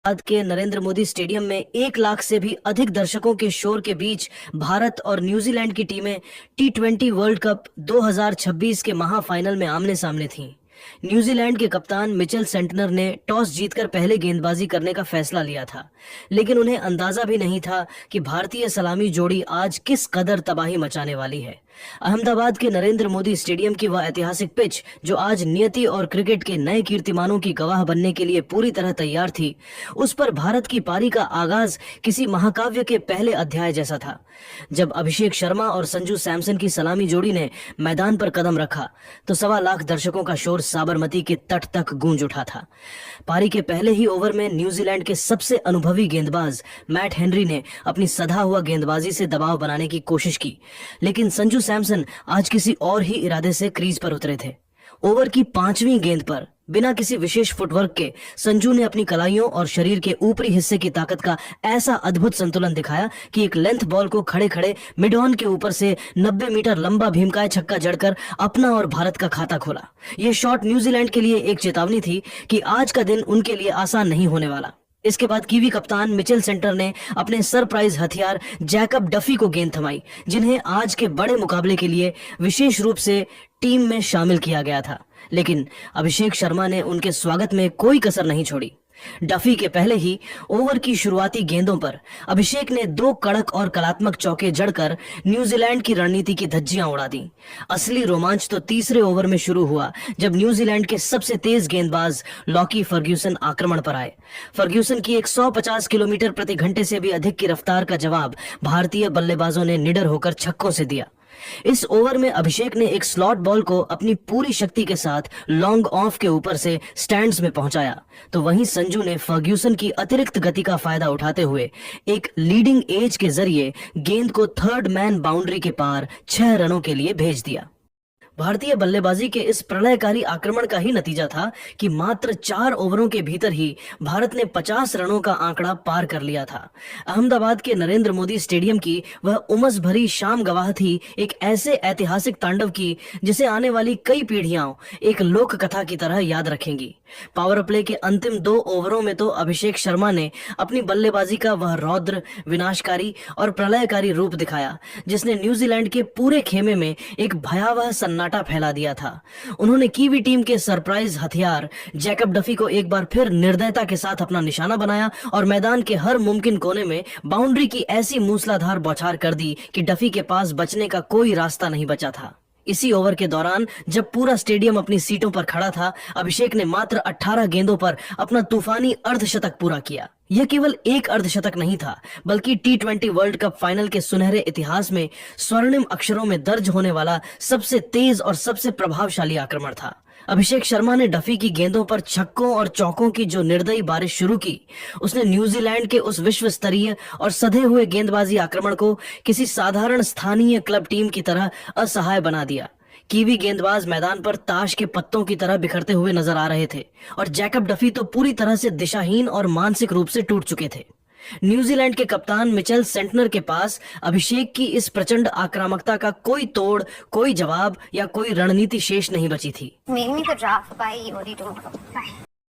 बाद के नरेंद्र मोदी स्टेडियम में 1 लाख से भी अधिक दर्शकों के शोर के बीच भारत और न्यूजीलैंड की टीमें T20 वर्ल्ड कप 2026 के महाफाइनल में आमने सामने थीं। न्यूजीलैंड के कप्तान मिचेल सेंटनर ने टॉस जीतकर पहले गेंदबाजी करने का फैसला लिया था, लेकिन उन्हें अंदाजा भी नहीं था कि भारतीय सलामी जोड़ी आज किस कदर तबाही मचाने वाली है। अहमदाबाद के नरेंद्र मोदी स्टेडियम की वह ऐतिहासिक पिच, जो आज नियति और क्रिकेट के नए कीर्तिमानों की गवाह बनने के लिए पूरी तरह तैयार थी, उस पर भारत की पारी का आगाज किसी महाकाव्य के पहले अध्याय जैसा था। जब अभिषेक शर्मा और संजू सैमसन की सलामी जोड़ी ने मैदान पर कदम रखा तो 1.25 लाख दर्शकों का शोर साबरमती के तट तक गूंज उठा था। पारी के पहले ही ओवर में न्यूजीलैंड के सबसे अनुभवी गेंदबाज मैट हेनरी ने अपनी सधा हुआ गेंदबाजी से दबाव बनाने की कोशिश की, लेकिन संजू सैमसन आज किसी और ही इरादे से क्रीज पर उतरे थे। ओवर की 5वीं गेंद पर बिना किसी विशेष फुटवर्क के संजू ने अपनी कलाइयों और शरीर के ऊपरी हिस्से की ताकत का ऐसा अद्भुत संतुलन दिखाया कि एक लेंथ बॉल को खड़े खड़े मिड ऑन के ऊपर से 90 मीटर लंबा भीमकाय छक्का जड़कर अपना और भारत का खाता खोला। यह शॉट न्यूजीलैंड के लिए एक चेतावनी थी कि आज का दिन उनके लिए आसान नहीं होने वाला। इसके बाद कीवी कप्तान मिचेल सेंटर ने अपने सरप्राइज हथियार जैकब डफी को गेंद थमाई, जिन्हें आज के बड़े मुकाबले के लिए विशेष रूप से टीम में शामिल किया गया था। लेकिन अभिषेक शर्मा ने उनके स्वागत में कोई कसर नहीं छोड़ी। डफी के पहले ही ओवर की शुरुआती गेंदों पर अभिषेक ने 2 कड़क और कलात्मक चौके जड़कर न्यूजीलैंड की रणनीति की धज्जियां उड़ा दी। असली रोमांच तो तीसरे ओवर में शुरू हुआ, जब न्यूजीलैंड के सबसे तेज गेंदबाज लॉकी फर्ग्यूसन आक्रमण पर आए। फर्ग्यूसन की 150 किलोमीटर प्रति घंटे से भी अधिक की रफ्तार का जवाब भारतीय बल्लेबाजों ने निडर होकर छक्कों से दिया। इस ओवर में अभिषेक ने एक स्लॉट बॉल को अपनी पूरी शक्ति के साथ लॉन्ग ऑफ के ऊपर से स्टैंड्स में पहुंचाया, तो वहीं संजू ने फर्ग्यूसन की अतिरिक्त गति का फायदा उठाते हुए एक लीडिंग एज के जरिए गेंद को थर्ड मैन बाउंड्री के पार 6 रनों के लिए भेज दिया। भारतीय बल्लेबाजी के इस प्रलयकारी आक्रमण का ही नतीजा था कि मात्र 4 ओवरों के भीतर ही भारत ने 50 रनों का आंकड़ा पार कर लिया था। अहमदाबाद के नरेंद्र मोदी स्टेडियम की वह उमस भरी शाम गवाह थी एक ऐसे ऐतिहासिक तांडव की जिसे आने वाली कई पीढ़ियां एक लोक कथा की तरह याद रखेंगी। पावर प्ले के अंतिम 2 ओवरों में तो अभिषेक शर्मा ने अपनी बल्लेबाजी का वह रौद्र, विनाशकारी और प्रलयकारी रूप दिखाया, जिसने न्यूजीलैंड के पूरे खेमे में एक भयावह सन्नाटा फैला दिया था। उन्होंने कीवी टीम के सरप्राइज हथियार जैकब डफी को एक बार फिर निर्दयता के साथ अपना निशाना बनाया और मैदान के हर मुमकिन कोने में बाउंड्री की ऐसी मूसलाधार बौछार कर दी कि डफी के पास बचने का कोई रास्ता नहीं बचा था। इसी ओवर के दौरान जब पूरा स्टेडियम अपनी सीटों पर खड़ा था, अभिषेक ने मात्र 18 गेंदों पर अपना तूफानी अर्धशतक पूरा किया। यह केवल एक अर्धशतक नहीं था, बल्कि T20 वर्ल्ड कप फाइनल के सुनहरे इतिहास में स्वर्णिम अक्षरों में दर्ज होने वाला सबसे तेज और सबसे प्रभावशाली आक्रमण था। अभिषेक शर्मा ने डफी की गेंदों पर छक्कों और चौकों की जो निर्दयी बारिश शुरू की, उसने न्यूजीलैंड के उस विश्व स्तरीय और सधे हुए गेंदबाजी आक्रमण को किसी साधारण स्थानीय क्लब टीम की तरह असहाय बना दिया। कीवी गेंदबाज मैदान पर ताश के पत्तों की तरह बिखरते हुए नजर आ रहे थे और जैकब डफी तो पूरी तरह से दिशाहीन और मानसिक रूप से टूट चुके थे। न्यूजीलैंड के कप्तान मिचेल सेंटनर के पास अभिषेक की इस प्रचंड आक्रामकता का कोई तोड़, कोई जवाब या कोई रणनीति शेष नहीं बची थी।